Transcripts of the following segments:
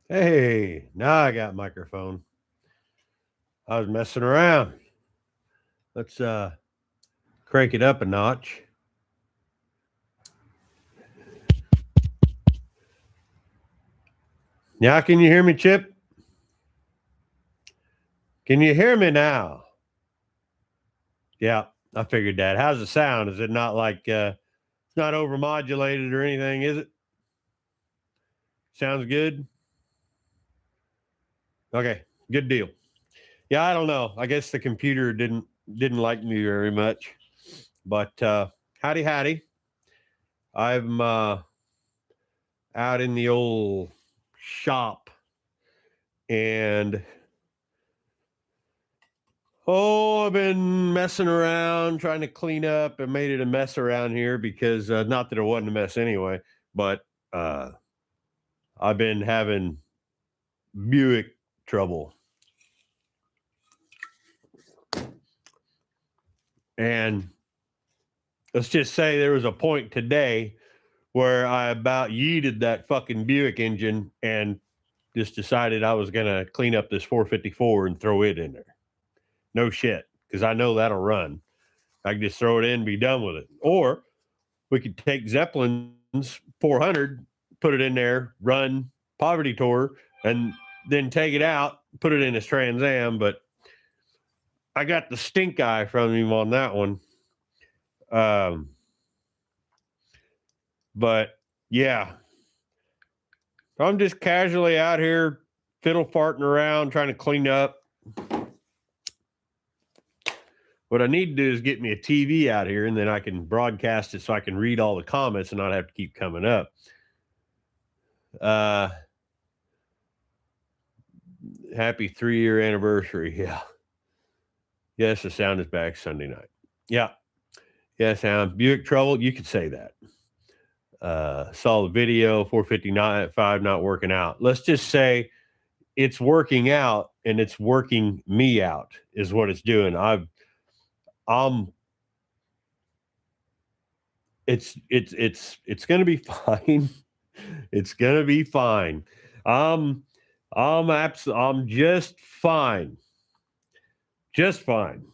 Hey, now I got microphone. I was messing around. Let's crank it up a notch. Now can you hear me, Chip? Can you hear me now? Yeah, I figured that. How's it sound? Is it not like it's not overmodulated or anything, is it? Sounds good? Okay, good deal. Yeah, I don't know. I guess the computer didn't like me very much. But howdy howdy. I'm out in the old shop and I've been messing around trying to clean up and made it a mess around here because not that it wasn't a mess anyway, but uh, I've been having Buick trouble. And let's just say there was a point today where I about yeeted that fucking Buick engine and just decided I was going to clean up this 454 and throw it in there. No shit, because I know that'll run. I can just throw it in and be done with it. Or we could take Zeppelin's 400, put it in there, run Poverty Tour, and then take it out, put it in his Trans Am. But I got the stink eye from him on that one. Um, but yeah, I'm just casually out here fiddle farting around trying to clean up. What I need to do is get me a TV out here, and then I can broadcast it so I can read all the comments and not have to keep coming up. Uh, Happy 3-year anniversary. Yeah. Yes, the sound is back Sunday night. Yeah. Yeah, sound. Buick trouble. You could say that. Saw the video, 459.5 not working out. Let's just say it's working out and it's working me out, is what it's doing. I'm it's gonna be fine. It's gonna be fine. Um I'm just fine. Just fine.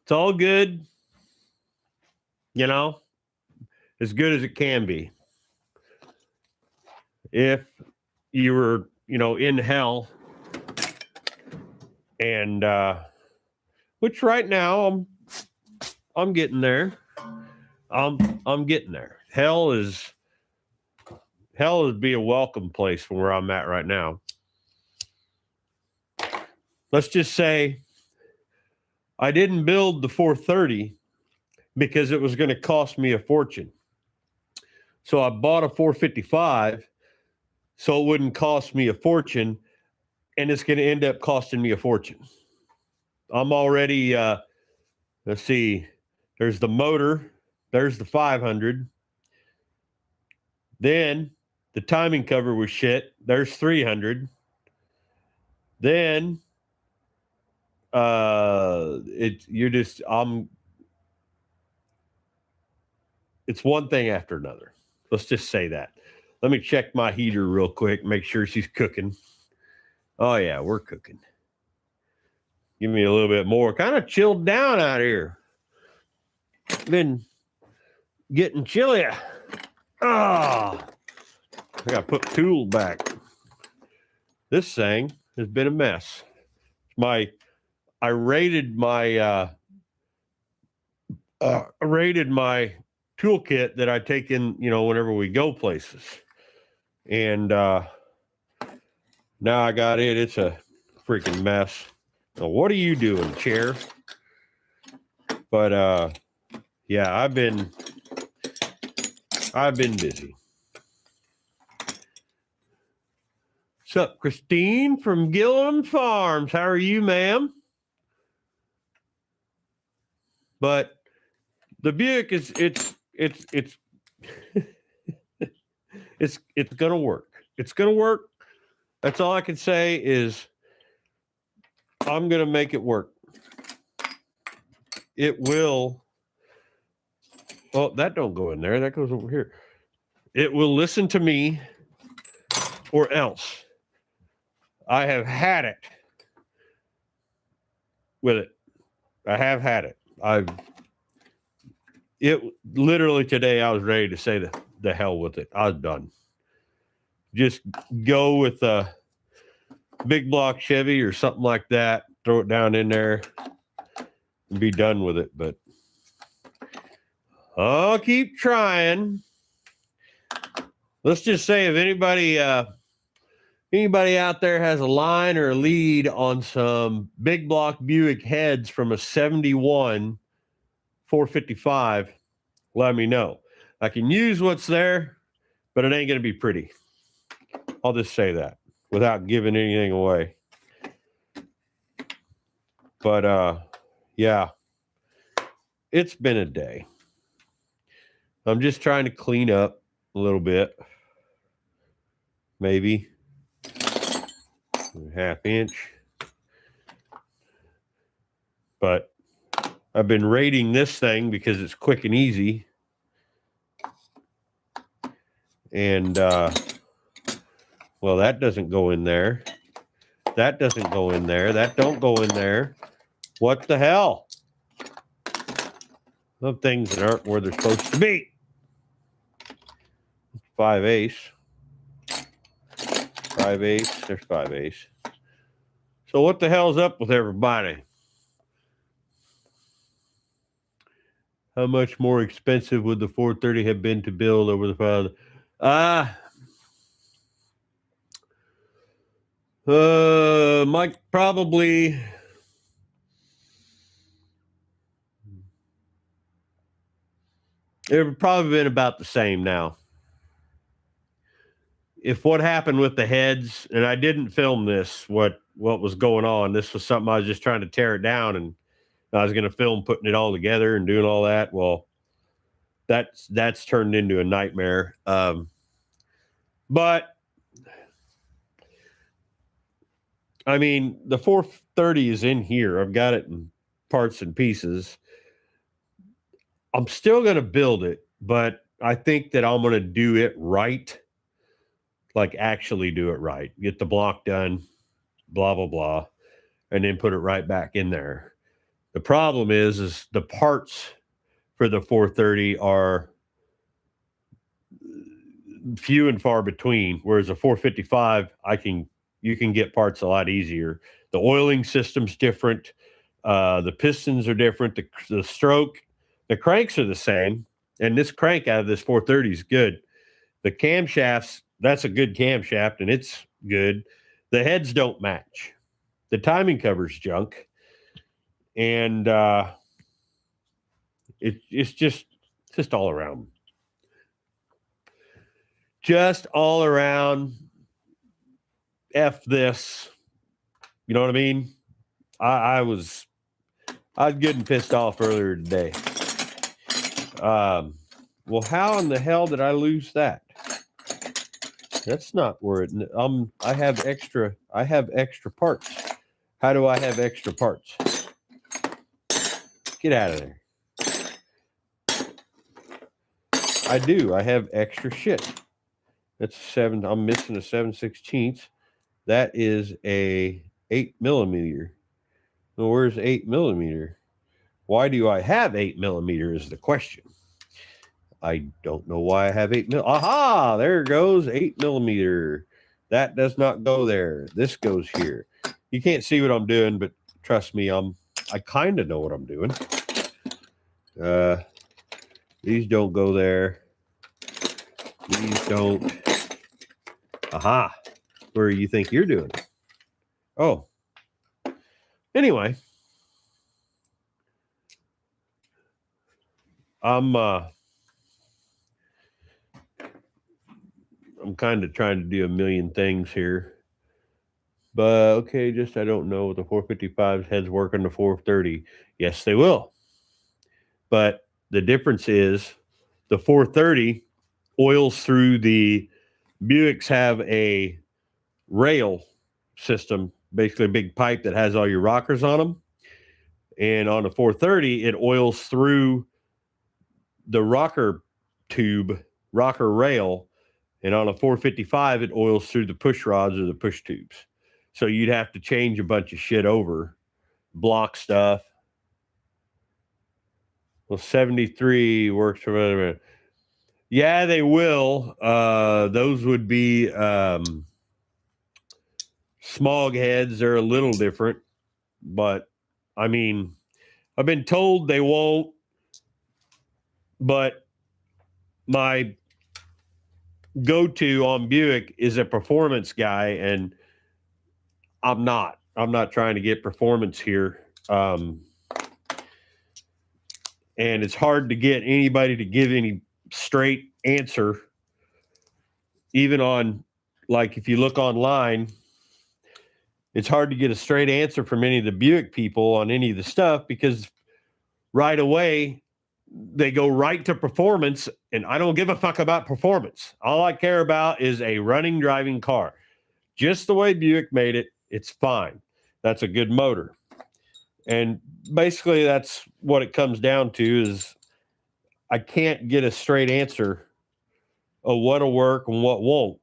It's all good, you know, as good as it can be. If you were, in hell and which right now I'm getting there. I'm I'm getting there. Hell is be a welcome place from where I'm at right now. Let's just say I didn't build the 430 because it was going to cost me a fortune. So I bought a 455 so it wouldn't cost me a fortune, and it's going to end up costing me a fortune. I'm already let's see, there's the motor, there's the 500. Then the timing cover was shit. There's 300. Then it you're just it's one thing after another. Let's just say that. Let me check my heater real quick, make sure she's cooking. Oh yeah, we're cooking. Give me a little bit more. Kind of chilled down out here. Been getting chilly. Ah, I gotta put tool back. This thing has been a mess. My I rated my toolkit that I take in, whenever we go places. And now I got it. It's a freaking mess. Now, what are you doing, chair? But yeah, I've been busy. What's up, Christine from Gilliam Farms? How are you, ma'am? But the Buick is it's it's gonna work. It's gonna work. That's all I can say is I'm gonna make it work. It will. Oh, that don't go in there. That goes over here. It will listen to me or else. I have had it with it. I have had it. It literally today I was ready to say the hell with it. I was done. Just go with a big block Chevy or something like that. Throw it down in there and be done with it. But I'll keep trying. Let's just say if anybody out there has a line or a lead on some big block Buick heads from a 71 455, let me know. I can use what's there, but it ain't going to be pretty. I'll just say that without giving anything away. But yeah, it's been a day. I'm just trying to clean up a little bit. Maybe a half inch. But I've been rating this thing because it's quick and easy. And, well, that doesn't go in there. That doesn't go in there. That don't go in there. What the hell? Some things that aren't where they're supposed to be. 5/8. 5/8. There's 5/8. So what the hell's up with everybody? How much more expensive would the 430 have been to build over the five? Mike, probably it would probably been about the same now. If what happened with the heads, and I didn't film this, what was going on, this was something I was just trying to tear it down, and I was going to film putting it all together and doing all that. Well, that's turned into a nightmare. But I mean, the 430 is in here. I've got it in parts and pieces. I'm still going to build it, but I think that I'm going to do it right. Like actually do it right. Get the block done, blah, blah, blah, and then put it right back in there. The problem is the parts for the 430 are few and far between, whereas a 455, you can get parts a lot easier. The oiling system's different. The pistons are different. The stroke, the cranks are the same. And this crank out of this 430 is good. The camshafts, that's a good camshaft, and it's good. The heads don't match. The timing cover's junk. And it's just all around. Just all around F this. You know what I mean? I was getting pissed off earlier today. Well, how in the hell did I lose that? That's not where it. I have extra parts. How do I have extra parts? Get out of there. I do. I have extra shit. That's 7. I'm missing a 7/16. That is a 8mm. Well, where's 8mm? Why do I have 8mm is the question. I don't know why I have 8mm. Aha! There goes 8mm. That does not go there. This goes here. You can't see what I'm doing, but trust me, I kind of know what I'm doing. These don't go there. These don't. Aha. Where do you think you're doing? Oh. Anyway. I'm kind of trying to do a million things here. But okay, I don't know. The 455's heads work on the 430. Yes, they will. But the difference is the 430 oils through the Buicks have a rail system, basically a big pipe that has all your rockers on them. And on the 430, it oils through the rocker rail, And on a 455, it oils through the push rods or the push tubes. So you'd have to change a bunch of shit over, block stuff. Well, 73 works for whatever. Yeah, they will. Those would be smog heads. They're a little different, but I mean, I've been told they won't, but my go-to on Buick is a performance guy, and I'm not trying to get performance here. And it's hard to get anybody to give any straight answer, even on, like, if you look online, it's hard to get a straight answer from any of the Buick people on any of the stuff, because right away they go right to performance, and I don't give a fuck about performance. All I care about is a running, driving car. Just the way Buick made it, it's fine. That's a good motor. And basically that's what it comes down to, is I can't get a straight answer of what'll work and what won't.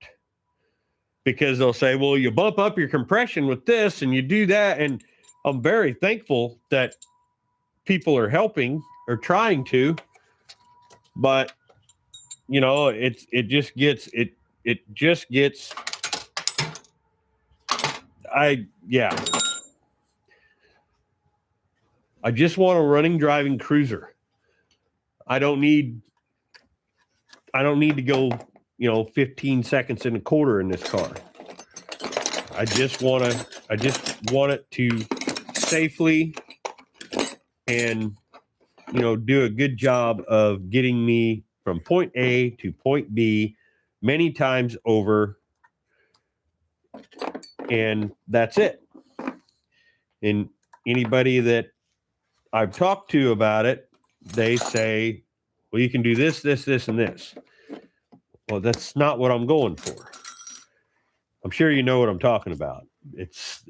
Because they'll say, well, you bump up your compression with this and you do that. And I'm very thankful that people are helping or trying to, but you know, it just gets I just want a running, driving cruiser. I don't need to go, 15 seconds and a quarter in this car. I just want it to safely and, do a good job of getting me from point A to point B many times over. And that's it. And anybody that I've talked to about it, they say, well, you can do this, this, this, and this. Well, that's not what I'm going for. I'm sure you know what I'm talking about. It's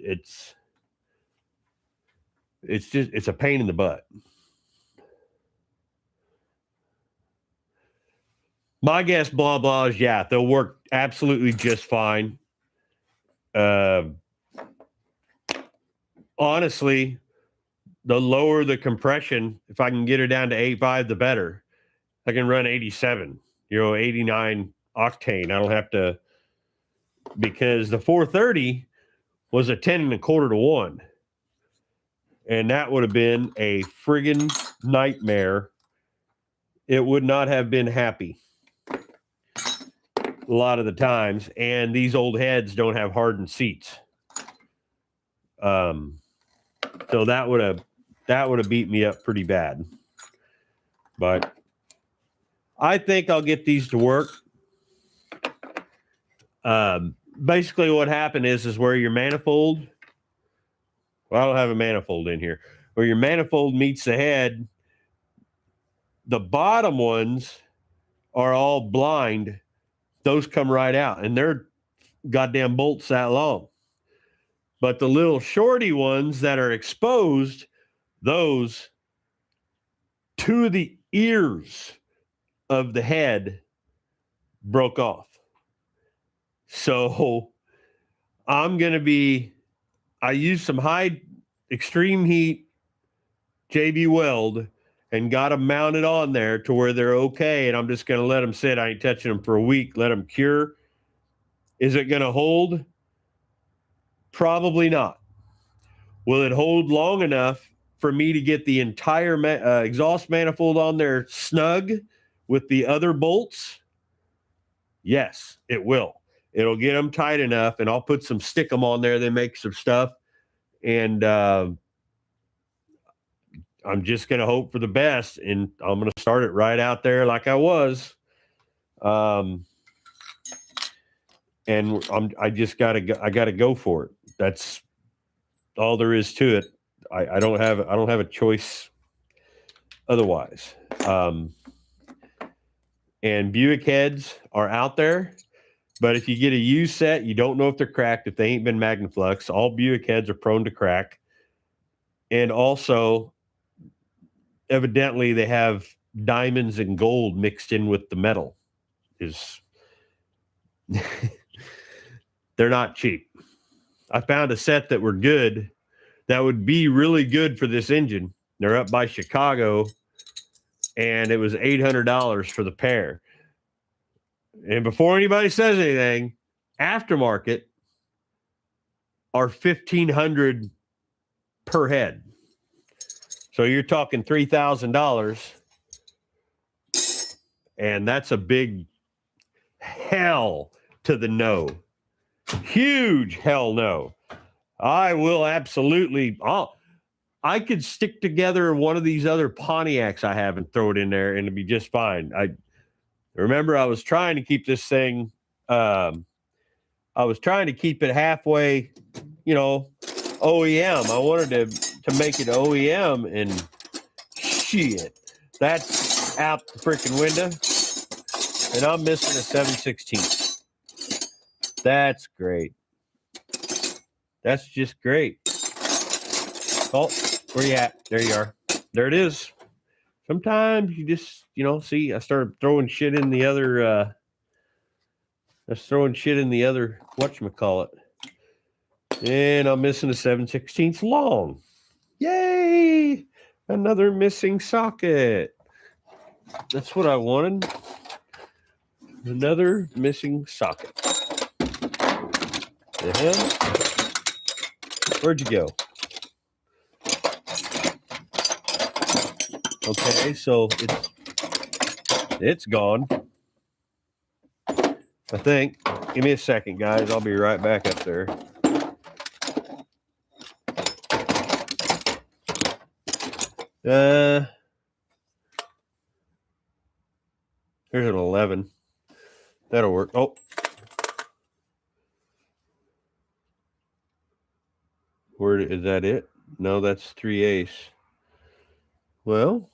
a pain in the butt. My guess, blah, blah, is they'll work absolutely just fine. Honestly, the lower the compression, if I can get her down to 8.5, the better. I can run 87, 89 octane. I don't have to, because the 430 was a 10 and a quarter to 1. And that would have been a friggin' nightmare. It would not have been happy a lot of the times. And these old heads don't have hardened seats. So that would have beat me up pretty bad. But I think I'll get these to work. Basically what happened is where your manifold, well, I don't have a manifold in here, where your manifold meets the head, the bottom ones are all blind. Those come right out, and they're goddamn bolts that long. But the little shorty ones that are exposed, those, two of the ears of the head broke off. So I used some high extreme heat JB Weld and got them mounted on there to where they're okay. And I'm just going to let them sit. I ain't touching them for a week. Let them cure. Is it going to hold? Probably not. Will it hold long enough for me to get the entire exhaust manifold on there snug with the other bolts? Yes, it will. It'll get them tight enough, and I'll put some stick-em on there. They make some stuff, and I'm just going to hope for the best, and I'm going to start it right out there like I was. And I got to go for it. That's all there is to it. I don't have a choice otherwise. And Buick heads are out there, but if you get a used set, you don't know if they're cracked, if they ain't been Magnaflux. All Buick heads are prone to crack. And also, evidently, they have diamonds and gold mixed in with the metal. They're not cheap. I found a set that were good, that would be really good for this engine. They're up by Chicago, and it was $800 for the pair. And before anybody says anything, aftermarket are $1,500 per head. So you're talking $3,000, and that's a big hell to the no. Huge hell no. I will absolutely. I could stick together one of these other Pontiacs I have and throw it in there, and it'd be just fine. I remember I was trying to keep this thing. I was trying to keep it halfway, OEM. I wanted to make it OEM, and shit, that's out the freaking window, and I'm missing a 7/16. That's great. That's just great. Oh, where you at? There you are. There it is. Sometimes you just, see, I started throwing shit in the other, whatchamacallit. And I'm missing a 7/16 long. Yay! Another missing socket. That's what I wanted. Another missing socket. The hell? Where'd you go? Okay, so it's gone. I think. Give me a second, guys. I'll be right back up there. Here's an 11. That'll work. Oh. Where is that it? No, that's 3/8. Well,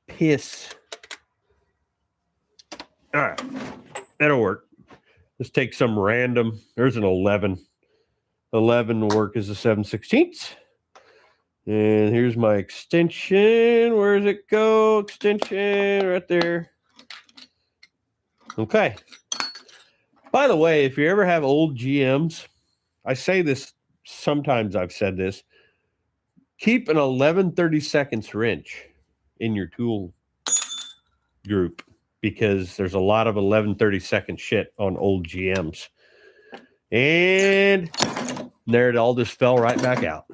piss. All right. That'll work. Let's take some random. There's an 11. 11 will work as a 7/16. And here's my extension. Where does it go? Extension right there. Okay. By the way, if you ever have old GMs, I say this, sometimes I've said this, keep an 11/32 wrench in your tool group, because there's a lot of 11/32 shit on old GMs. And there it all just fell right back out.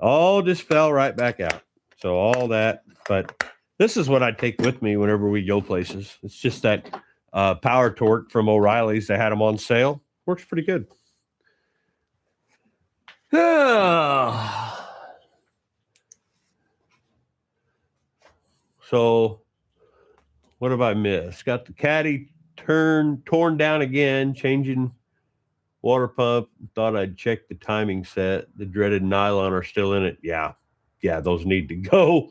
All just fell right back out. So all that, but this is what I take with me whenever we go places. It's just that power torque from O'Reilly's. They had them on sale. Works pretty good. So what have I missed? Got the caddy torn down again, changing water pump. Thought I'd check the timing set. The dreaded nylon are still in it. Yeah, those need to go.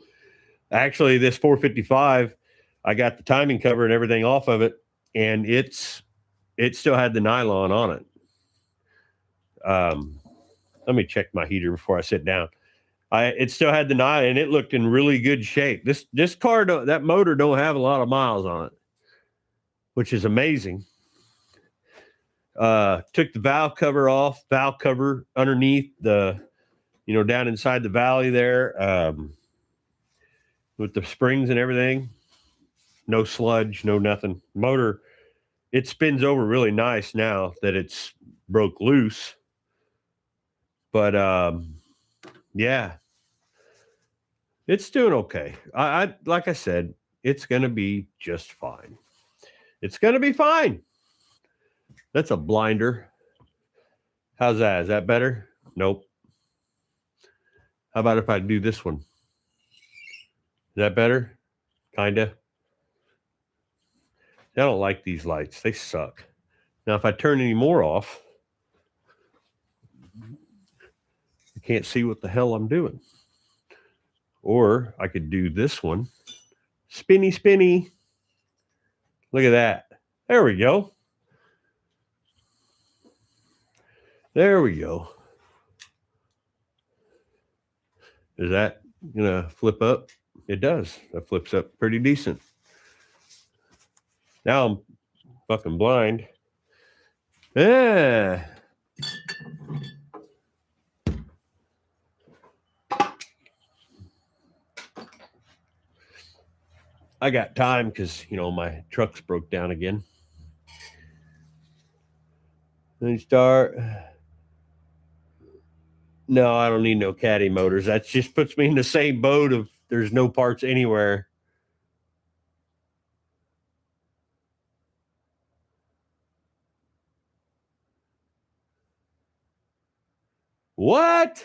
Actually, this 455, I got the timing cover and everything off of it, and it still had the nylon on it. Let me check my heater before I sit down. It still had the nylon, and it looked in really good shape. This car, that motor don't have a lot of miles on it, which is amazing. Took the valve cover off, valve cover underneath the, down inside the valley there, with the springs and everything. No sludge, no nothing. Motor, it spins over really nice now that it's broke loose. But yeah, it's doing okay. I like I said, it's gonna be just fine. It's gonna be fine. That's a blinder. How's that? Is that better? Nope. How about if I do this one? Is that better? Kinda. I don't like these lights. They suck. Now, if I turn any more off, I can't see what the hell I'm doing. Or I could do this one. Spinny, spinny. Look at that. There we go. There we go. Is that going to flip up? It does. That flips up pretty decent. Now I'm fucking blind. Yeah. I got time because, my truck's broke down again. Let me start. No, I don't need no caddy motors. That just puts me in the same boat of there's no parts anywhere. What?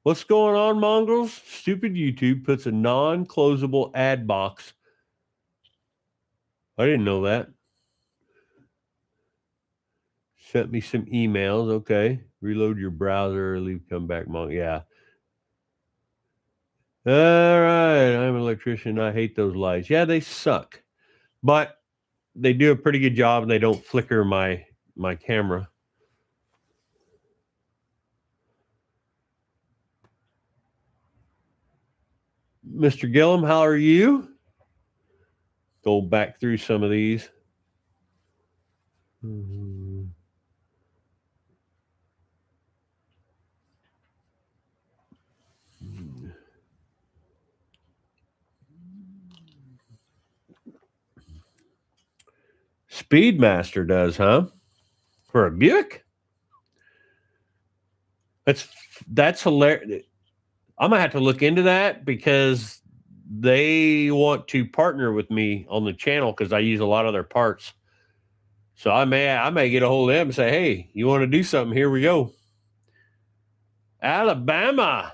What's going on, mongrels? Stupid YouTube puts a non-closable ad box. I didn't know that. Sent me some emails. Okay. Reload your browser, leave, come back, yeah. All right. I'm an electrician. I hate those lights. Yeah, they suck. But they do a pretty good job and they don't flicker my camera. Mr. Gillum, how are you? Go back through some of these. Speedmaster does, huh? For a Buick? That's hilarious. I'm gonna have to look into that because they want to partner with me on the channel because I use a lot of their parts. So I may get a hold of them and say, hey, you want to do something? Here we go. Alabama.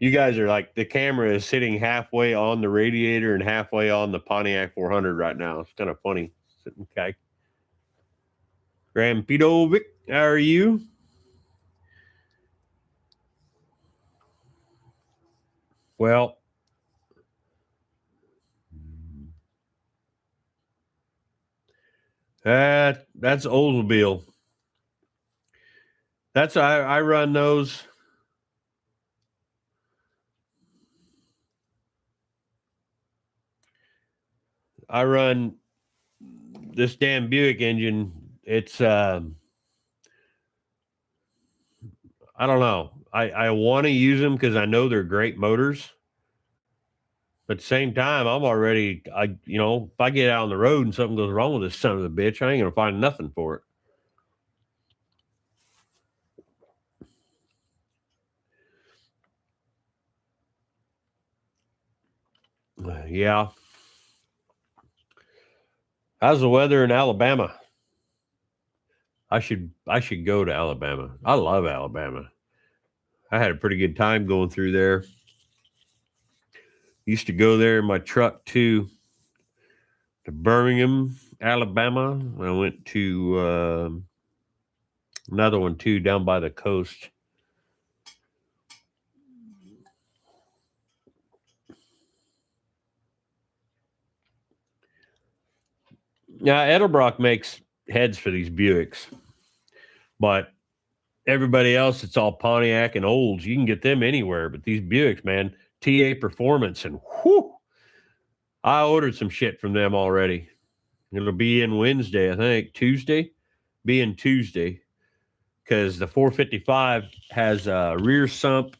You guys are like, the camera is sitting halfway on the radiator and halfway on the Pontiac 400 right now. It's kind of funny. Okay. Grampidovic, how are you? Well, that's Oldsmobile. I run those. I run this damn Buick engine. It's I don't know. I want to use them because I know they're great motors. But at the same time, if I get out on the road and something goes wrong with this son of a bitch, I ain't gonna find nothing for it. Yeah. How's the weather in Alabama? I should go to Alabama. I love Alabama. I had a pretty good time going through there. Used to go there in my truck too, to Birmingham, Alabama. I went to another one too down by the coast. Now Edelbrock makes heads for these Buicks, but everybody else, it's all Pontiac and Olds. You can get them anywhere, but these Buicks, man, TA Performance, and whew, I ordered some shit from them already. It'll be in Wednesday, I think. Tuesday? Be in Tuesday. Because the 455 has a rear sump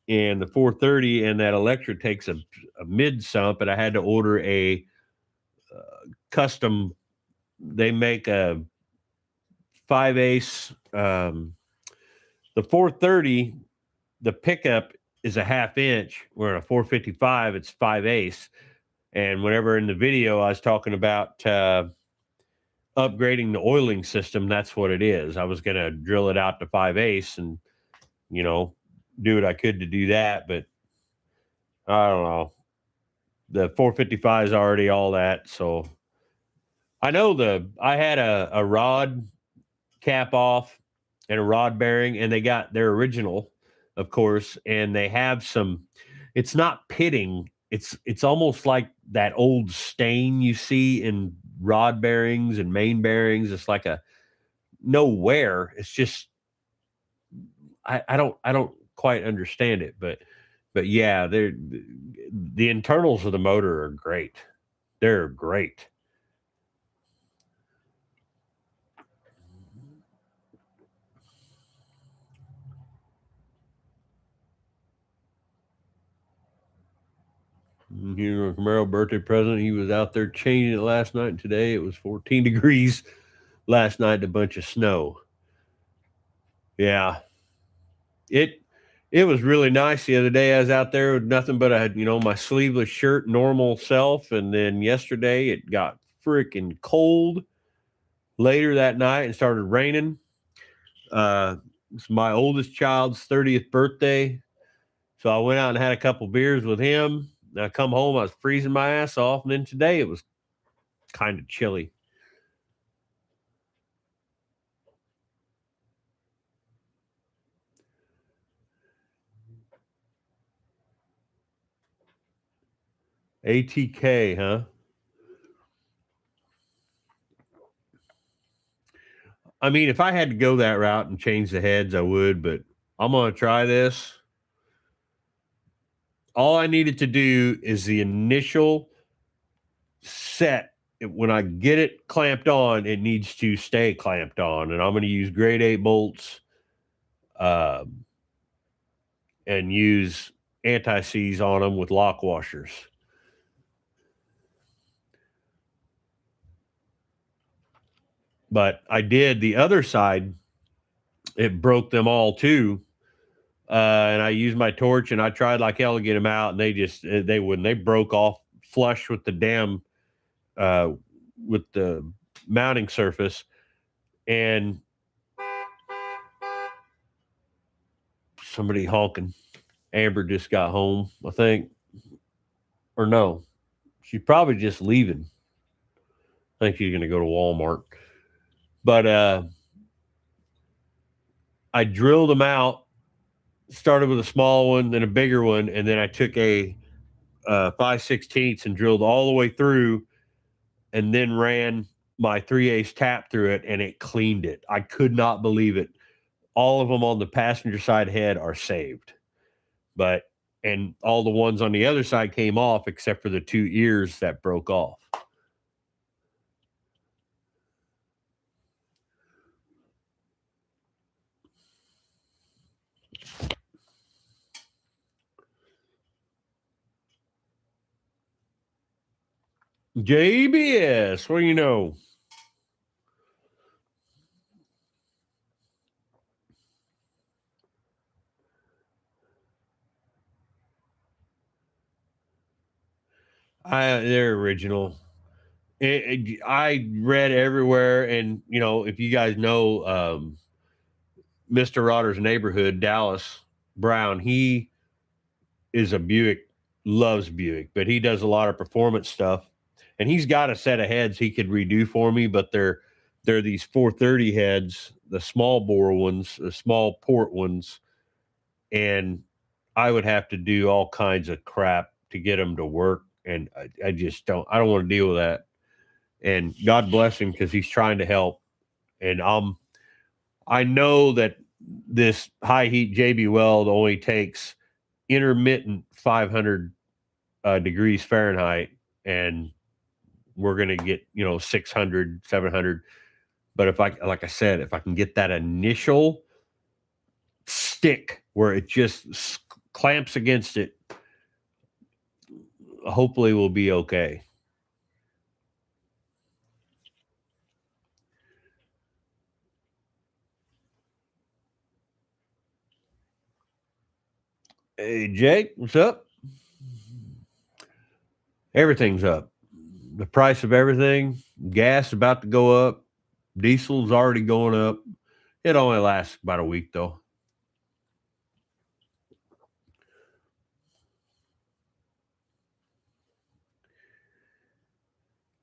and the 430, and that Electra takes a mid sump, and I had to order a custom. They make a 5/8. The 430, the pickup is a 1/2 inch, where a 455, it's 5/8. And whenever in the video I was talking about upgrading the oiling system, that's what it is. I was going to drill it out to 5/8 and, do what I could to do that. But I don't know. The 455 is already all that. So I know I had a rod cap off and a rod bearing, and they got their original, of course, and they have it's not pitting. It's almost like that old stain you see in rod bearings and main bearings. It's like a no wear. It's just I don't quite understand it, but yeah, the internals of the motor are great. They're great. Camaro birthday present. He was out there changing it last night and today. It was 14 degrees last night, a bunch of snow. Yeah. It it was really nice the other day. I was out there with nothing but my sleeveless shirt, normal self, and then yesterday it got freaking cold later that night and started raining. It's my oldest child's 30th birthday. So I went out and had a couple beers with him. And I come home, I was freezing my ass off, and then today it was kind of chilly. ATK, huh? I mean, if I had to go that route and change the heads, I would, but I'm going to try this. All I needed to do is the initial set. When I get it clamped on, it needs to stay clamped on. And I'm going to use grade 8 bolts um, and use anti-seize on them with lock washers. But I did the other side, it broke them all too. And I used my torch and I tried like hell to get them out, and they wouldn't. They broke off flush with the damn uh, with the mounting surface, and somebody honking. Amber just got home, I think, or no, she's probably just leaving. I think she's going to go to Walmart. But I drilled them out. Started with a small one, then a bigger one, and then I took a 5/16 and drilled all the way through, and then ran my 3/8 tap through it, and it cleaned it. I could not believe it. All of them on the passenger side head are saved, but and all the ones on the other side came off except for the two ears that broke off. JBS, what do you know? They're original. I read everywhere, and if you guys know Mr. Rotter's neighborhood, Dallas Brown, he is a Buick, loves Buick, but he does a lot of performance stuff, and he's got a set of heads he could redo for me, but they're these 430 heads, the small bore ones, the small port ones, and I would have to do all kinds of crap to get them to work, and I just don't. I don't want to deal with that. And God bless him because he's trying to help. And I know that this high heat JB Weld only takes intermittent 500 degrees Fahrenheit, and we're going to get 600, 700. But if I, like I said, if I can get that initial stick where it just clamps against it, hopefully we'll be okay. Hey, Jake, what's up? Everything's up. The price of everything, gas about to go up, diesel's already going up. It only lasts about a week, though.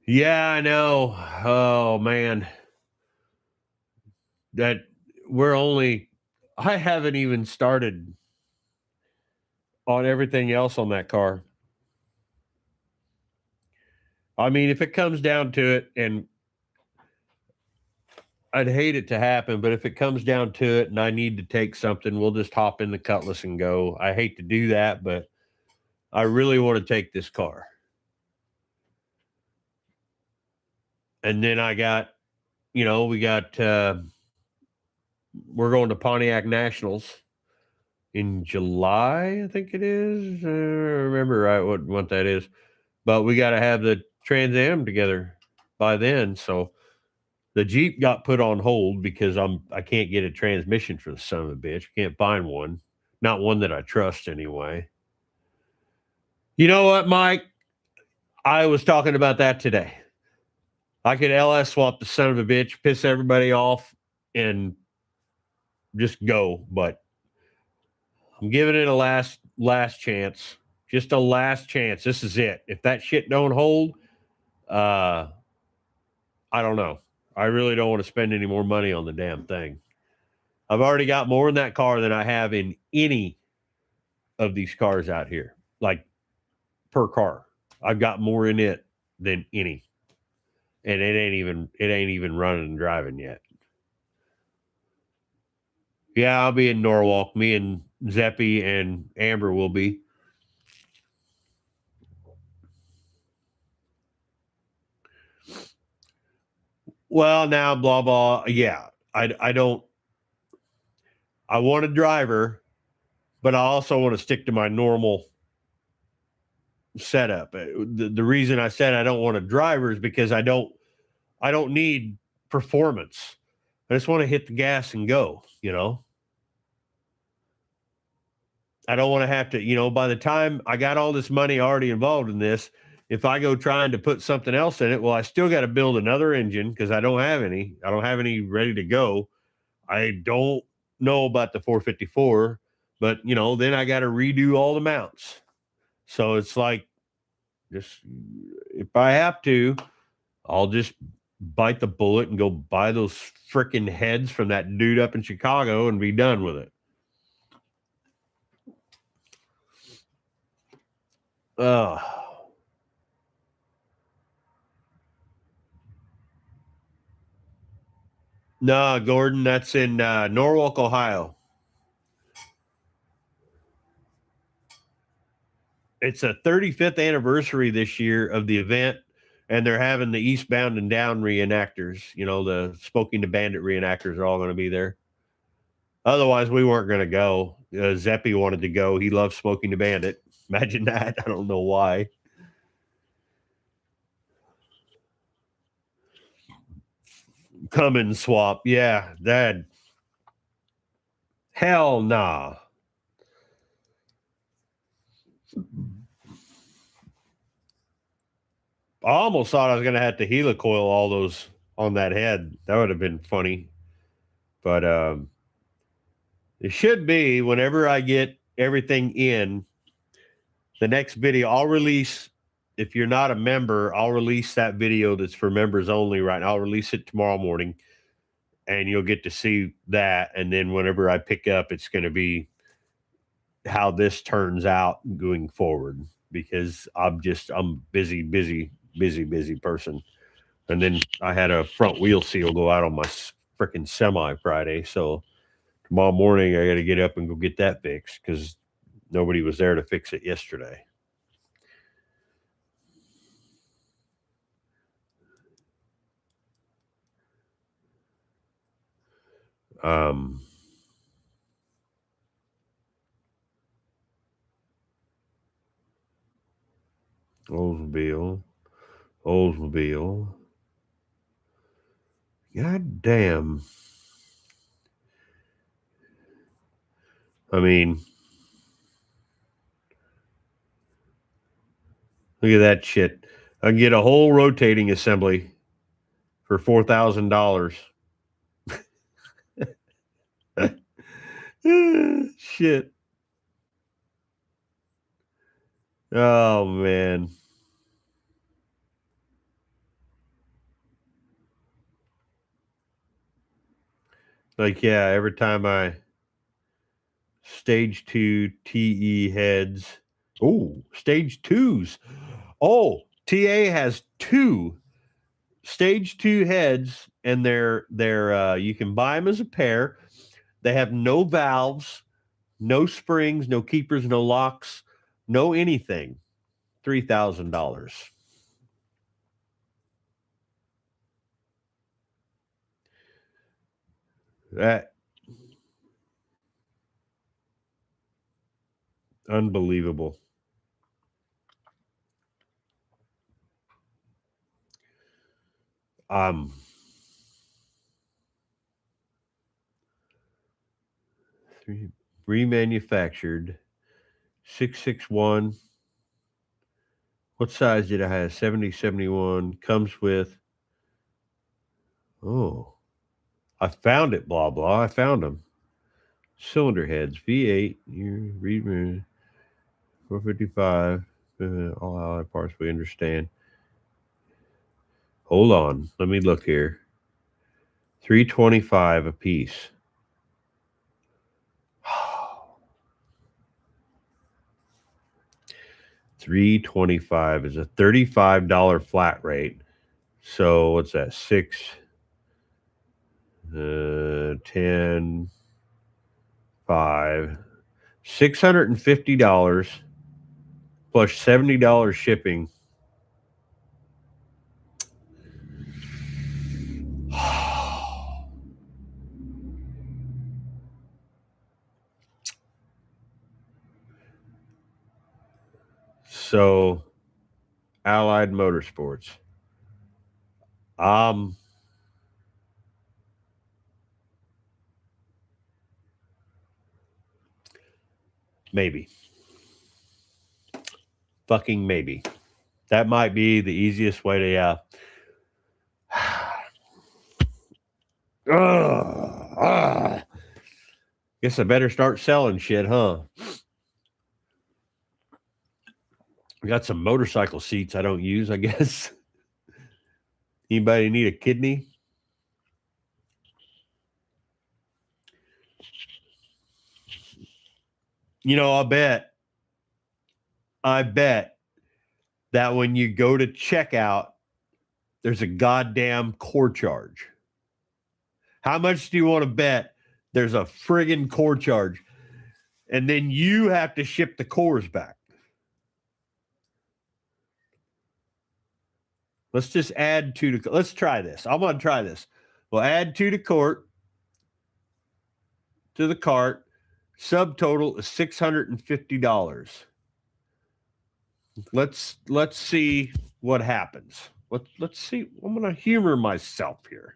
Yeah, I know. Oh, man. That we're only, I haven't even started on everything else on that car. I mean, if it comes down to it, and I'd hate it to happen, but if it comes down to it and I need to take something, we'll just hop in the Cutlass and go. I hate to do that, but I really want to take this car. And then I got, we got, we're going to Pontiac Nationals in July, I think it is. I don't remember right what that is, but we got to have the Trans Am together by then. So the Jeep got put on hold because I can't get a transmission for the son of a bitch. Can't find one, not one that I trust anyway. You know what, Mike? I was talking about that today. I could LS swap the son of a bitch, piss everybody off, and just go. But I'm giving it a last chance. Just a last chance. This is it. If that shit don't hold, I don't know. I really don't want to spend any more money on the damn thing. I've already got more in that car than I have in any of these cars out here. Like per car. I've got more in it than any. And it ain't even running and driving yet. Yeah, I'll be in Norwalk. Me and Zeppy and Amber will be. Well, now blah blah. Yeah, I don't. I want a driver, but I also want to stick to my normal setup. The reason I said I don't want a driver is because I don't need performance. I just want to hit the gas and go. I don't want to have to. By the time I got all this money already involved in this, if I go trying to put something else in it, well, I still got to build another engine because I don't have any. I don't have any ready to go. I don't know about the 454, but then I got to redo all the mounts. So it's like, just if I have to, I'll just bite the bullet and go buy those freaking heads from that dude up in Chicago and be done with it. No, Gordon, that's in Norwalk, Ohio. It's a 35th anniversary this year of the event, and they're having the Eastbound and Down reenactors. The Smoking the Bandit reenactors are all going to be there. Otherwise, we weren't going to go. Zeppy wanted to go. He loves Smoking the Bandit. Imagine that. I don't know why. Come and swap. Yeah, that. Hell nah. I almost thought I was going to have to helicoil all those on that head. That would have been funny. But it should be whenever I get everything in the next video, I'll release. If you're not a member, I'll release that video that's for members only right now. I'll release it tomorrow morning and you'll get to see that. And then whenever I pick up, it's going to be how this turns out going forward because I'm busy person. And then I had a front wheel seal go out on my freaking semi Friday. So tomorrow morning, I got to get up and go get that fixed because nobody was there to fix it yesterday. Oldsmobile. God damn. I mean, look at that shit. I can get a whole rotating assembly for $4,000. Shit. Oh man. Like yeah, every time I stage 2 TE heads. Oh, stage 2s. Oh, TA has 2 stage 2 heads, and they're you can buy them as a pair. They have no valves, no springs, no keepers, no locks, no anything. $3,000. That unbelievable. Um, remanufactured 661. What size did I have? 70, 71. Comes with, oh, I found it, blah, blah. I found them. Cylinder heads, V8, you read 455. All allied parts we understand. Hold on. Let me look here. 325 a piece. 325 is a $35 flat rate. So what's that? 10, 5, $650 plus $70 shipping. So Allied Motorsports. Maybe. Fucking maybe. That might be the easiest way to, guess I better start selling shit, huh? I got some motorcycle seats I don't use, I guess. Anybody need a kidney? You know, I bet that when you go to checkout, there's a goddamn core charge. How much do you want to bet there's a friggin' core charge? And then you have to ship the cores back. Let's just add two to, let's try this. I'm going to try this. We'll add two to the cart. Subtotal is $650. Let's see what happens. Let's see. I'm going to humor myself here.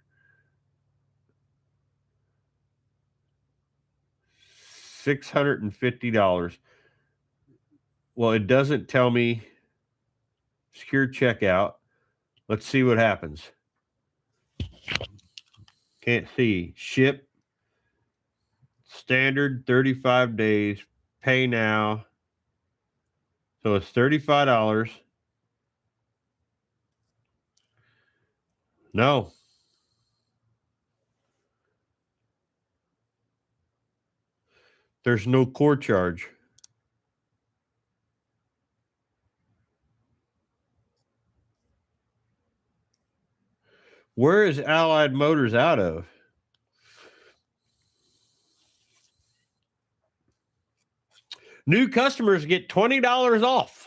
$650. Well, it doesn't tell me secure checkout. Let's see what happens. Can't see. Ship. Standard 35 days. Pay now. So it's $35. No. There's no core charge. Where is Allied Motors out of? New customers get $20 off.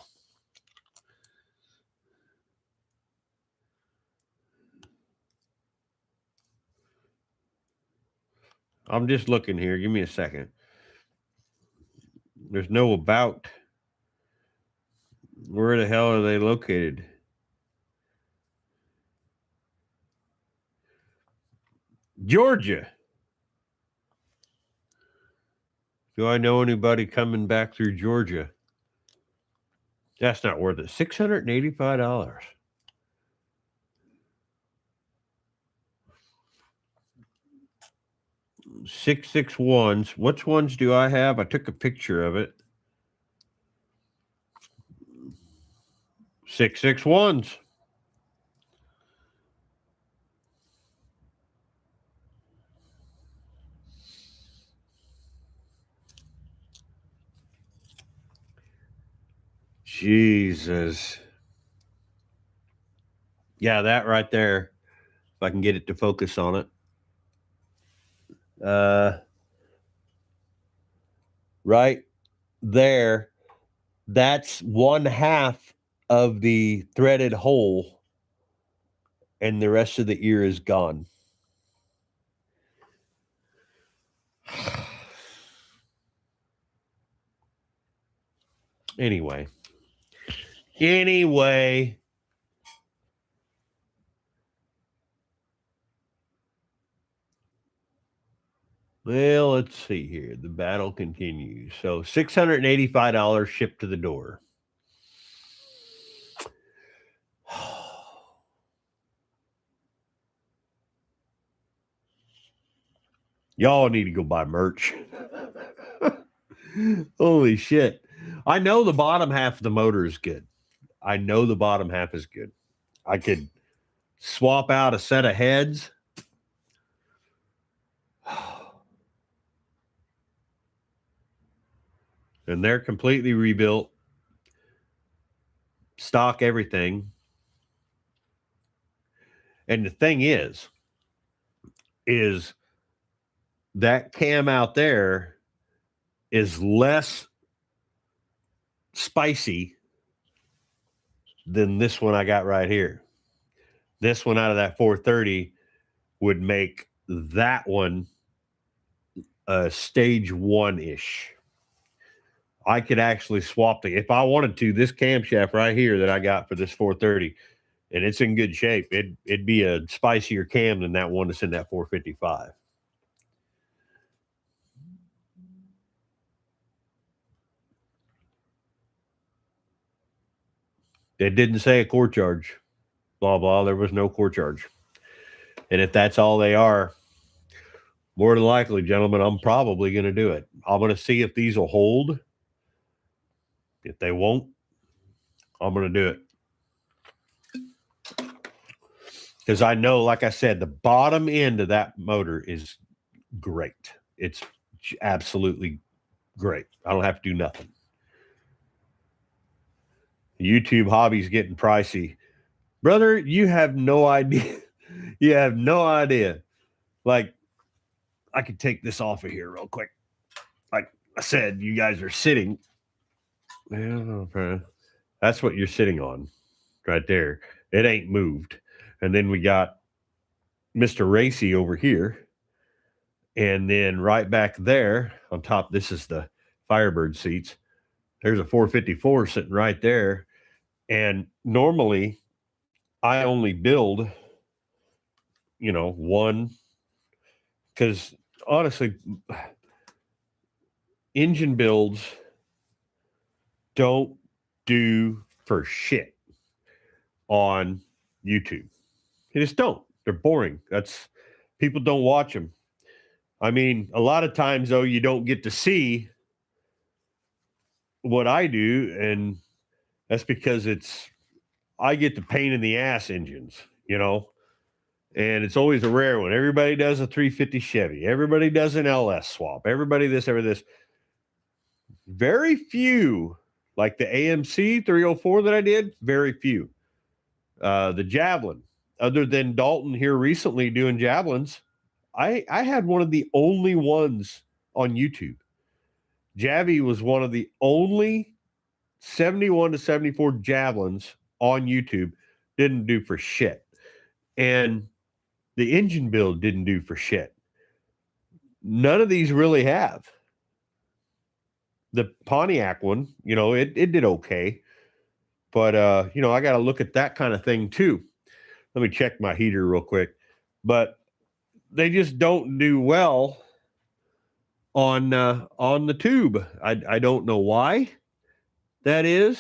I'm just looking here. Give me a second. There's no about. Where the hell are they located? Georgia. Do I know anybody coming back through Georgia? That's not worth it. $685. 661s. Which ones do I have? I took a picture of it. 661s. Jesus. Yeah, that right there. If I can get it to focus on it. Right there. That's one half of the threaded hole, and the rest of the ear is gone. Anyway. Well, let's see here. The battle continues. So $685 shipped to the door. Y'all need to go buy merch. Holy shit. I know the bottom half of the motor is good. I know the bottom half is good. I could swap out a set of heads. And they're completely rebuilt. Stock everything. And the thing is that cam out there is less spicy than this one I got right here. This one out of that 430 would make that one a stage 1-ish. I could actually swap if I wanted to, this camshaft right here that I got for this 430, and it's in good shape. It'd be a spicier cam than that one that's in that 455. It didn't say a core charge. Blah, blah. There was no core charge. And if that's all they are, more than likely, gentlemen, I'm probably going to do it. I'm going to see if these will hold. If they won't, I'm going to do it. Because I know, like I said, the bottom end of that motor is great. It's absolutely great. I don't have to do nothing. YouTube hobby's getting pricey. Brother, you have no idea. You have no idea. Like, I could take this off of here real quick. Like I said, you guys are sitting. That's what you're sitting on right there. It ain't moved. And then we got Mr. Racy over here. And then right back there on top, this is the Firebird seats. There's a 454 sitting right there. And normally I only build, one, because honestly, engine builds don't do for shit on YouTube. They just don't. They're boring. People don't watch them. I mean, a lot of times though, you don't get to see what I do, and that's because I get the pain in the ass engines, and it's always a rare one. Everybody does a 350 Chevy. Everybody does an LS swap. Everybody this, this. Very few, like the AMC 304 that I did, very few. The Javelin, other than Dalton here recently doing Javelins, I had one of the only ones on YouTube. Javy was one of the only 71 to 74 Javelins on YouTube. Didn't do for shit. And the engine build didn't do for shit. None of these really have. The Pontiac one, it did okay. But, I got to look at that kind of thing too. Let me check my heater real quick. But they just don't do well on the tube. I don't know why that is.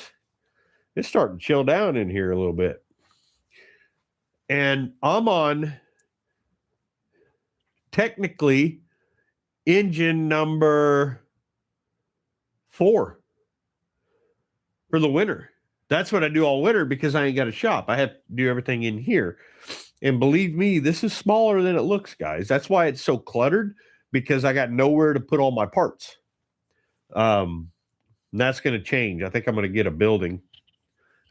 It's starting to chill down in here a little bit. And I'm on technically engine number 4 for the winter. That's what I do all winter because I ain't got a shop. I have to do everything in here. And believe me, this is smaller than it looks, guys. That's why it's so cluttered, because I got nowhere to put all my parts. That's going to change. I think I'm going to get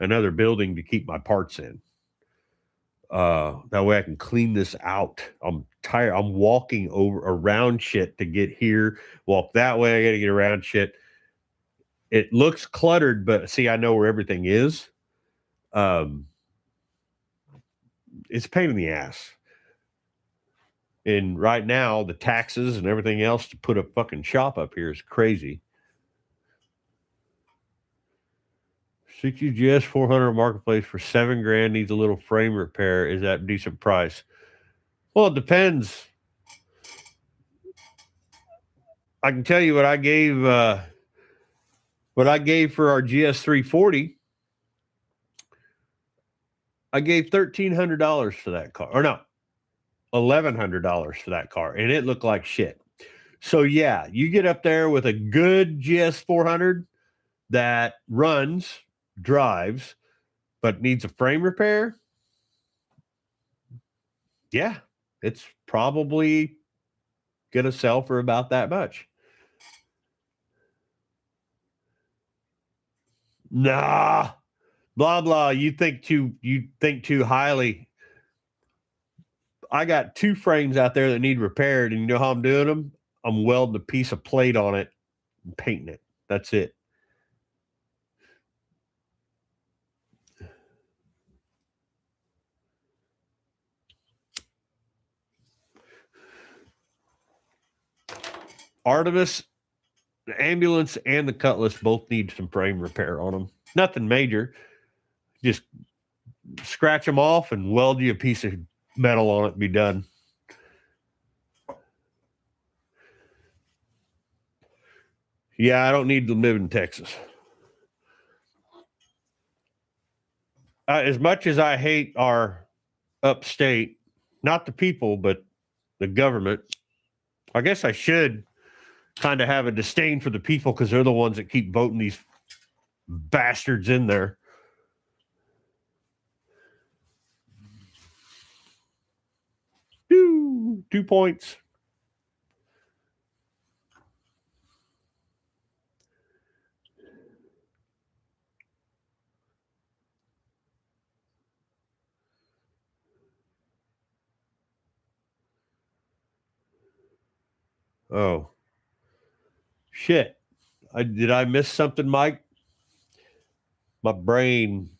another building to keep my parts in. That way I can clean this out. I'm tired. I'm walking around shit to get here. Walk that way. I got to get around shit. It looks cluttered, but see, I know where everything is. It's a pain in the ass. And right now, the taxes and everything else to put a fucking shop up here is crazy. 60 GS 400 marketplace for $7,000 needs a little frame repair. Is that a decent price? Well, it depends. I can tell you what I gave. What I gave for our GS 340. I gave $1,300 for that car, or no, $1,100 for that car, and it looked like shit. So yeah, you get up there with a good GS 400 that runs, drives, but needs a frame repair. Yeah, it's probably gonna sell for about that much. Nah, blah blah. You think too highly. I got 2 frames out there that need repaired, and you know how I'm doing them? I'm welding a piece of plate on it and painting it. That's it. Artemis, the ambulance, and the Cutlass both need some frame repair on them. Nothing major. Just scratch them off and weld you a piece of metal on it and be done. Yeah, I don't need to live in Texas. As much as I hate our upstate, not the people, but the government, I guess I should kind of have a disdain for the people because they're the ones that keep voting these bastards in there. Two points. Oh, shit. Did I miss something, Mike? My brain.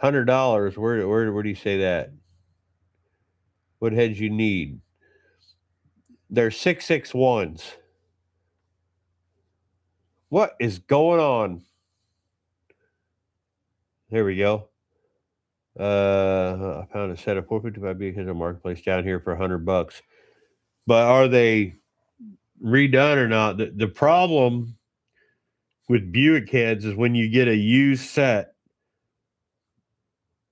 $100. Where do you say that? What heads you need? They're 661s. What is going on? There we go. I found a set of 455 Buick in the marketplace down here for $100. But are they redone or not? The problem with Buick heads is when you get a used set,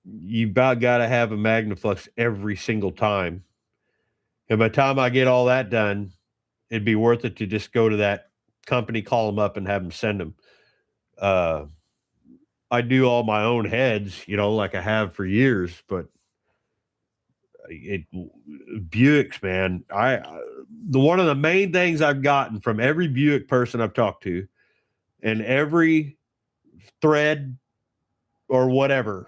you about got to have a Magnaflux every single time. And by the time I get all that done, it'd be worth it to just go to that company, call them up, and have them send them. I do all my own heads, like I have for years, but Buicks, man, one of the main things I've gotten from every Buick person I've talked to and every thread or whatever,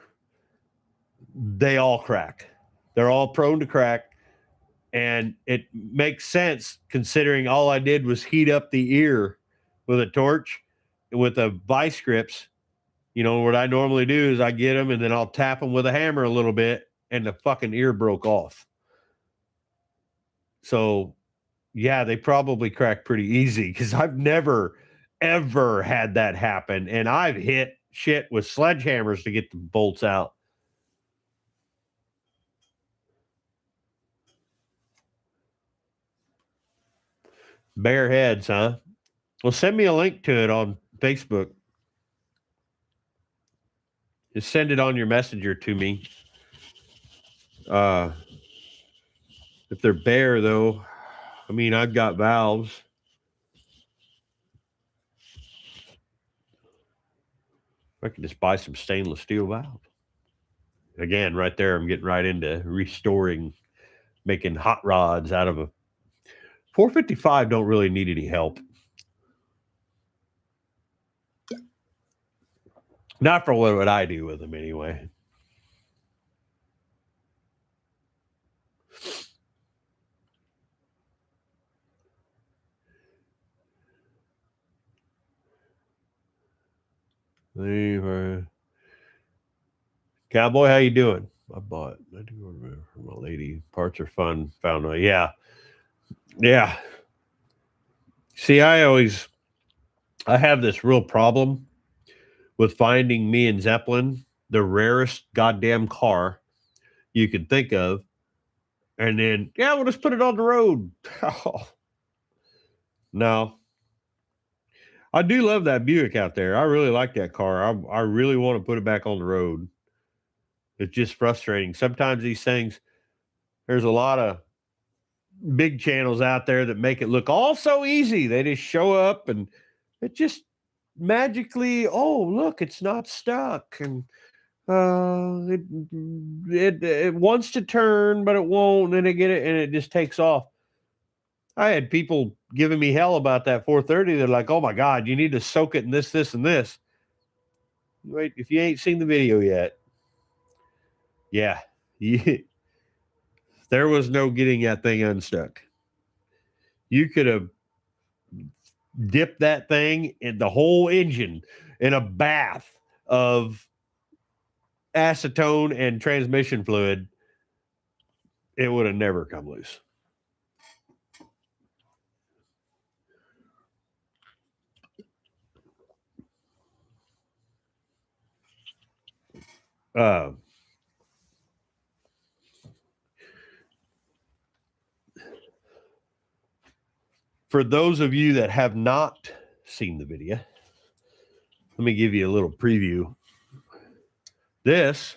they all crack. They're all prone to crack. And it makes sense considering all I did was heat up the ear with a torch with a vice grips. What I normally do is I get them and then I'll tap them with a hammer a little bit and the fucking ear broke off. So, yeah, they probably crack pretty easy because I've never, ever had that happen. And I've hit shit with sledgehammers to get the bolts out. Bare heads, huh? Well, send me a link to it on Facebook. Just send it on your messenger to me. If they're bare, though, I mean, I've got valves. I can just buy some stainless steel valves. Again, right there, I'm getting right into restoring, making hot rods out of a 455. Don't really need any help. Not for what I do with them anyway. Cowboy, how you doing? I do remember from a lady. Parts are fun. Found a yeah. See, I have this real problem with finding me and Zeppelin the rarest goddamn car you could think of, and then we'll just put it on the road. Oh, no, I do love that Buick out there. I really like that car. I really want to put it back on the road. It's just frustrating. Sometimes these things, there's a lot of big channels out there that make it look all so easy. They just show up and it just magically, oh, look, it's not stuck. And it wants to turn, but it won't. And then it get it and it just takes off. I had people giving me hell about that 430. They're like, oh my God, you need to soak it in this, this, and this. Wait, if you ain't seen the video yet, yeah, there was no getting that thing unstuck. You could have dipped that thing in the whole engine in a bath of acetone and transmission fluid. It would have never come loose. For those of you that have not seen the video, let me give you a little preview. This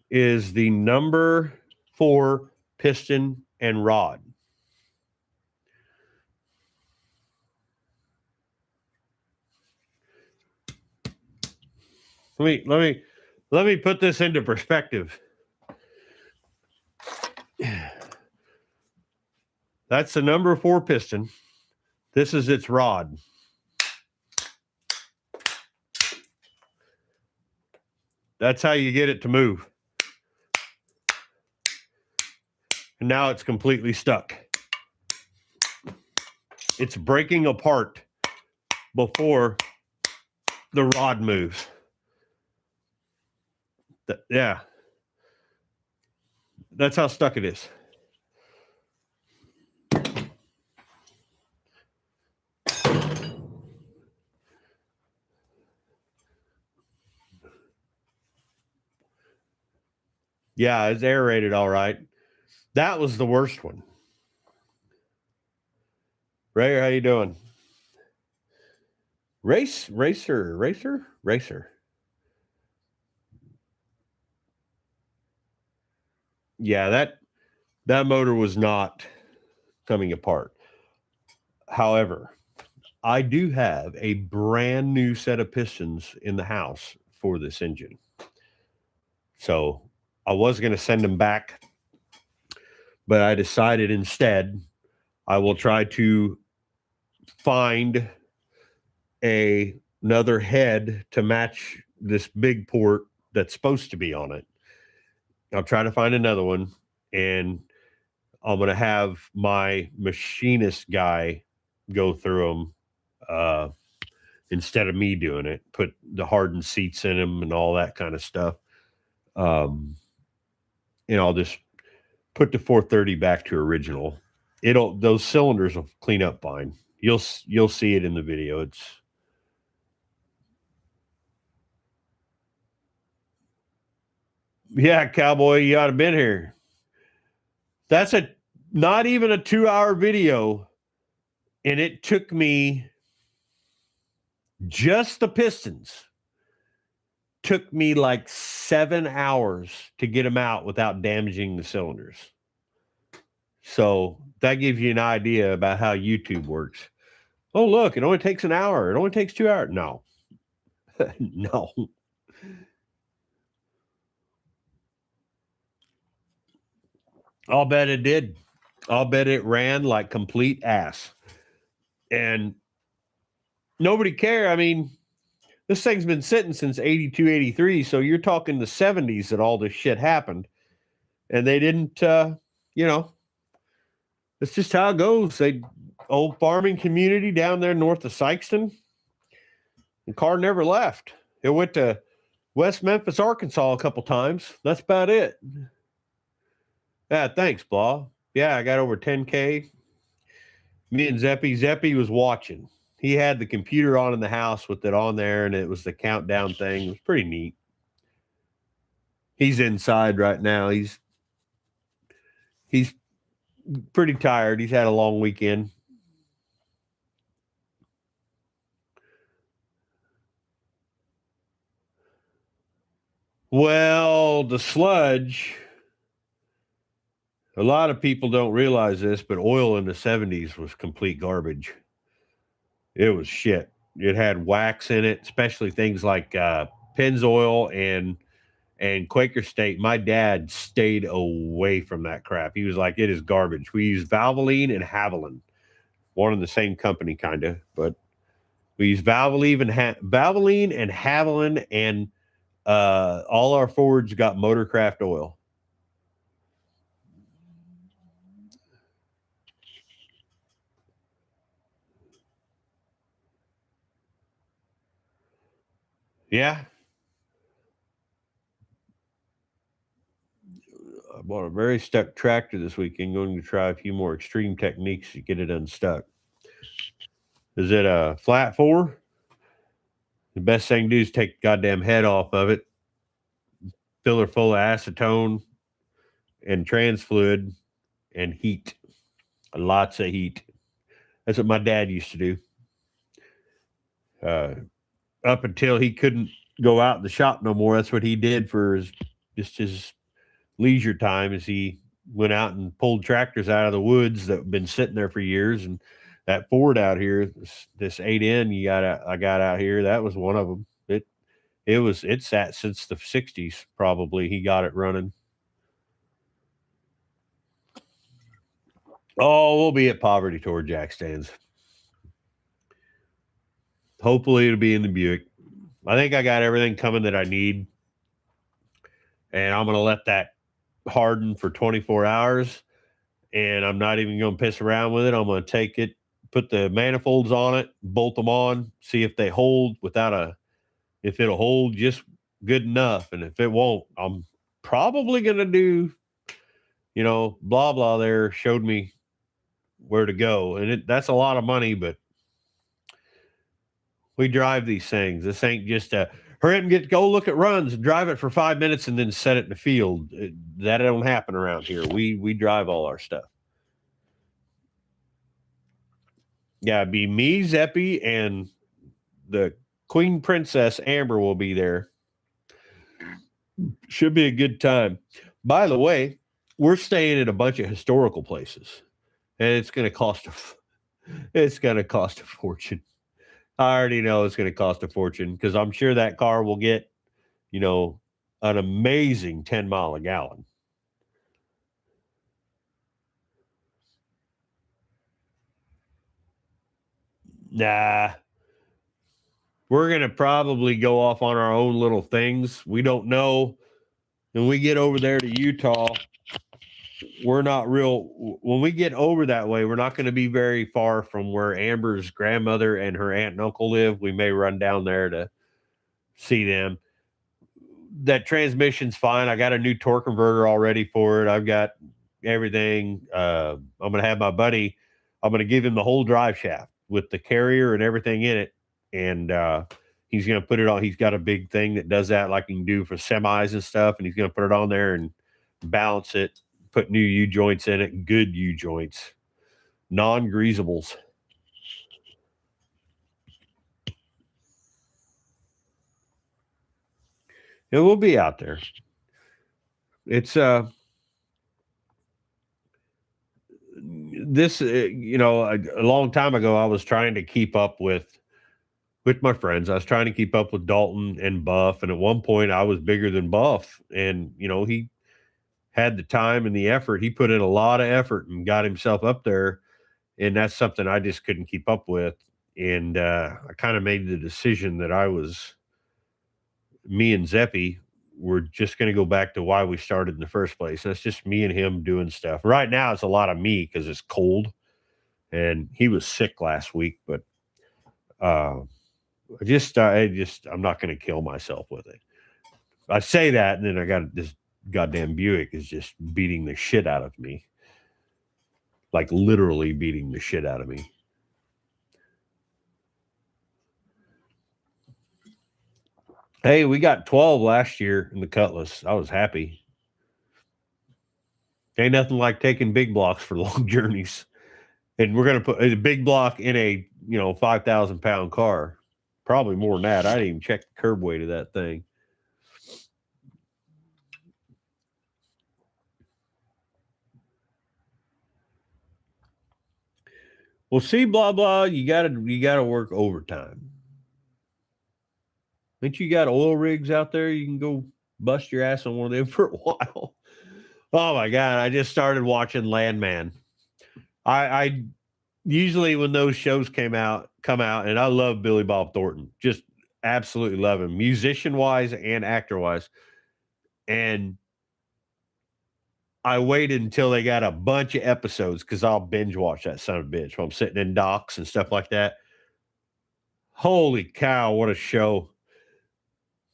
is the number 4 piston and rod. Let me put this into perspective. That's the number 4 piston. This is its rod. That's how you get it to move. And now it's completely stuck. It's breaking apart before the rod moves. Yeah. That's how stuck it is. Yeah, it's aerated all right. That was the worst one. Ray, how you doing? Racer. Yeah, that motor was not coming apart. However, I do have a brand new set of pistons in the house for this engine. So I was going to send them back, but I decided instead I will try to find another head to match this big port that's supposed to be on it. I'll try to find another one, and I'm going to have my machinist guy go through them instead of me doing it, put the hardened seats in them and all that kind of stuff. I'll just put the 430 back to original. Those cylinders will clean up fine. You'll see it in the video. Yeah, Cowboy, you ought to have been here. That's not even a 2-hour video, and it took me just the pistons. Took me like 7 hours to get them out without damaging the cylinders. So that gives you an idea about how YouTube works. Oh, look, it only takes an hour. It only takes 2 hours. No. No. I'll bet it did. I'll bet it ran like complete ass. And nobody cared. I mean, This thing's been sitting since 82, 83. So you're talking the 70s that all this shit happened. And they didn't, you know, it's just how it goes. Old farming community down there north of Sykeston. The car never left. It went to West Memphis, Arkansas a couple times. That's about it. Yeah, thanks, Blah. Yeah, I got over 10K. Me and Zeppy was watching. He had the computer on in the house with it on there, and it was the countdown thing. It was pretty neat. He's inside right now. He's pretty tired. He's had a long weekend. Well, the sludge, a lot of people don't realize this, but oil in the 70s was complete garbage. It was shit. It had wax in it, especially things like Pennzoil and Quaker State. My dad stayed away from that crap. He was like, it is garbage. We use Valvoline and Haviland, one in the same company, kind of, but we use Valvoline and Haviland, and all our Fords got Motorcraft oil. Yeah. I bought a very stuck tractor this weekend, going to try a few more extreme techniques to get it unstuck. Is it a flat four? The best thing to do is take the goddamn head off of it, fill her full of acetone and trans fluid, and heat. Lots of heat. That's what my dad used to do. Up until he couldn't go out in the shop no more, that's what he did for his leisure time, as he went out and pulled tractors out of the woods that have been sitting there for years. And that Ford out here, this 8N I got out here, that was one of them. It sat since the 60s, probably. He got it running. Oh, we'll be at Poverty Tour Jack stands. Hopefully it'll be in the Buick. I think I got everything coming that I need. And I'm going to let that harden for 24 hours. And I'm not even going to piss around with it. I'm going to take it, put the manifolds on it, bolt them on, see if they hold if it'll hold just good enough. And if it won't, I'm probably going to do, blah, blah there showed me where to go. And that's a lot of money, but we drive these things. This ain't just hurry up and go look at runs and drive it for 5 minutes and then set it in the field. That don't happen around here. We drive all our stuff. Yeah, it'd be me, Zeppy, and the Queen Princess Amber will be there. Should be a good time. By the way, we're staying at a bunch of historical places, and it's going to cost a fortune. I already know it's going to cost a fortune, because I'm sure that car will get, an amazing 10 mile a gallon. Nah. We're going to probably go off on our own little things. We don't know. When we get over there to Utah, when we get over that way, we're not going to be very far from where Amber's grandmother and her aunt and uncle live. We may run down there to see them. That transmission's fine. I got a new torque converter all ready for it. I've got everything. I'm going to have my buddy, I'm going to give him the whole drive shaft with the carrier and everything in it. And he's going to put it on. He's got a big thing that does that, like you can do for semis and stuff. And he's going to put it on there and balance it, put new U-joints in it, good U-joints, non-greasables. It will be out there. It's this, a long time ago, I was trying to keep up with my friends. I was trying to keep up with Dalton and Buff. And at one point I was bigger than Buff, and, he had the time and the effort. He put in a lot of effort and got himself up there. And that's something I just couldn't keep up with. And I kind of made the decision that I was me and Zeppy, we're just going to go back to why we started in the first place. That's just me and him doing stuff. Right now, it's a lot of me because it's cold, and he was sick last week. But I'm not going to kill myself with it. I say that, and then I got this goddamn Buick is just beating the shit out of me, like literally beating the shit out of me. Hey, we got 12 last year in the Cutlass. I was happy. Ain't nothing like taking big blocks for long journeys. And we're going to put a big block in a 5,000-pound car. Probably more than that. I didn't even check the curb weight of that thing. Well, see, blah blah. You gotta work overtime. Ain't you got oil rigs out there? You can go bust your ass on one of them for a while. Oh my god! I just started watching Landman. I usually when those shows come out, and I love Billy Bob Thornton. Just absolutely love him, musician wise and actor wise. And I waited until they got a bunch of episodes because I'll binge watch that son of a bitch while I'm sitting in docks and stuff like that. Holy cow, what a show.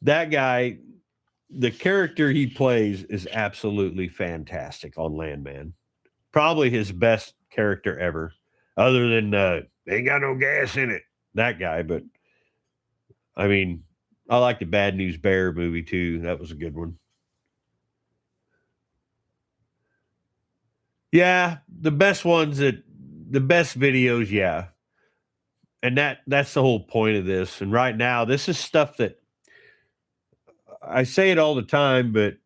That guy, the character he plays is absolutely fantastic on Landman. Probably his best character ever, other than ain't got no gas in it. That guy, but I mean, I like the Bad News Bear movie too. That was a good one. Yeah, the best videos, yeah. And that's the whole point of this. And right now, this is stuff that I say it all the time, but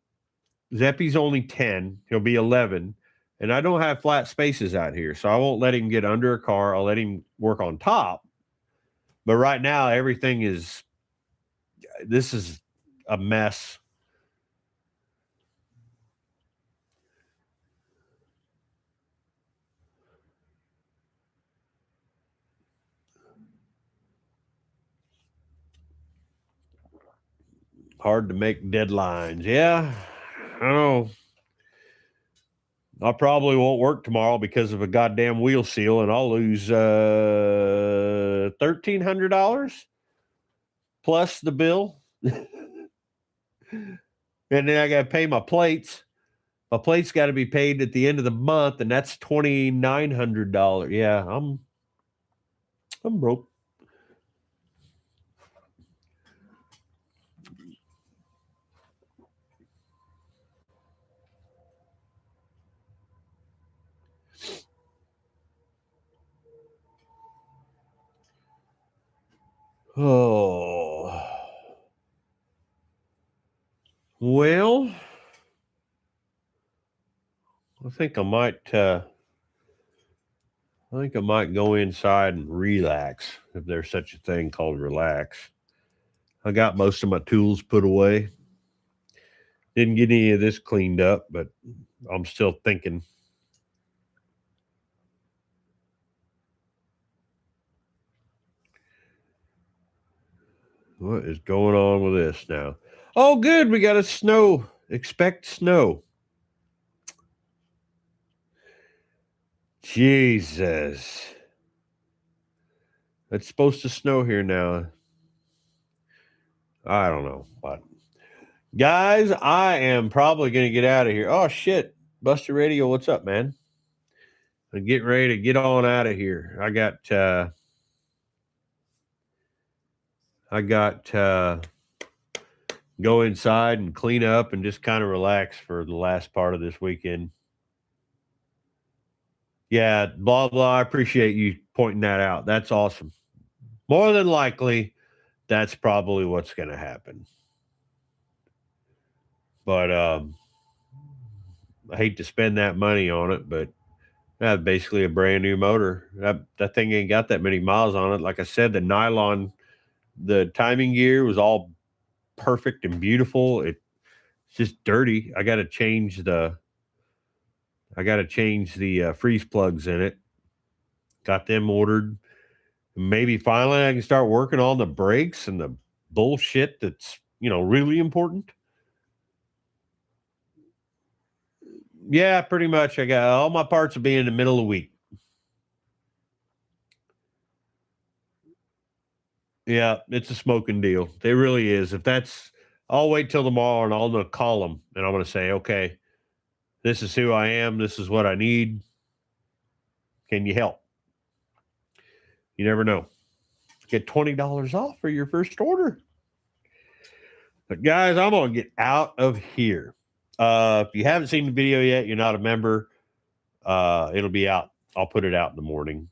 Zeppy's only 10. He'll be 11. And I don't have flat spaces out here. So I won't let him get under a car. I'll let him work on top. But right now, this is a mess. Hard to make deadlines. Yeah, I know. I probably won't work tomorrow because of a goddamn wheel seal, and I'll lose $1,300 plus the bill. And then I got to pay my plates. My plates got to be paid at the end of the month, and that's $2,900. Yeah, I'm broke. Oh, well, I think I might. I think I might go inside and relax, if there's such a thing called relax. I got most of my tools put away. Didn't get any of this cleaned up, but I'm still thinking. What is going on with this now? Oh, good. We got a snow. Expect snow. Jesus. It's supposed to snow here now. I don't know. But guys, I am probably going to get out of here. Oh, shit. Buster Radio, what's up, man? I'm getting ready to get on out of here. I got go inside and clean up and just kind of relax for the last part of this weekend. Yeah, blah blah. I appreciate you pointing that out. That's awesome. More than likely, that's probably what's going to happen. But I hate to spend that money on it, but that's basically a brand new motor. That thing ain't got that many miles on it. Like I said, the nylon, the timing gear was all perfect and beautiful. It's just dirty. I got to change the freeze plugs in it. Got them ordered. Maybe finally I can start working on the brakes and the bullshit that's really important. Yeah, pretty much. I got all my parts will be in the middle of the week. Yeah, it's a smoking deal. It really is. If that's, I'll wait till tomorrow and I'm going to call them and I'm going to say, okay, this is who I am. This is what I need. Can you help? You never know. Get $20 off for your first order. But guys, I'm going to get out of here. If you haven't seen the video yet, you're not a member. It'll be out. I'll put it out in the morning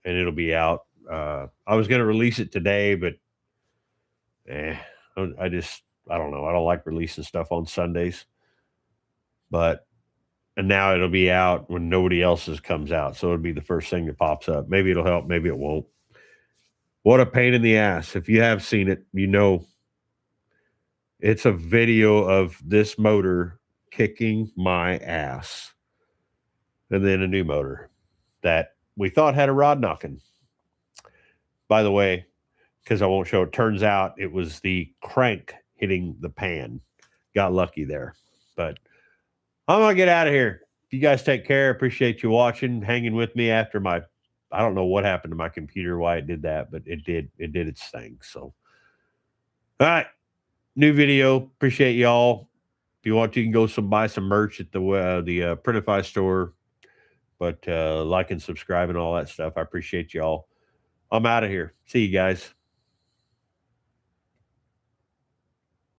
and it'll be out. I was going to release it today, but I don't know. I don't like releasing stuff on Sundays, and now it'll be out when nobody else's comes out. So it'll be the first thing that pops up. Maybe it'll help. Maybe it won't. What a pain in the ass. If you have seen it, it's a video of this motor kicking my ass. And then a new motor that we thought had a rod knocking. By the way, because I won't show it, turns out it was the crank hitting the pan. Got lucky there. But I'm going to get out of here. You guys take care. Appreciate you watching, hanging with me after I don't know what happened to my computer, why it did that, but it did its thing. So, all right. New video. Appreciate y'all. If you want, you can go buy some merch at the Printify store. But like and subscribe and all that stuff. I appreciate y'all. I'm out of here. See you guys.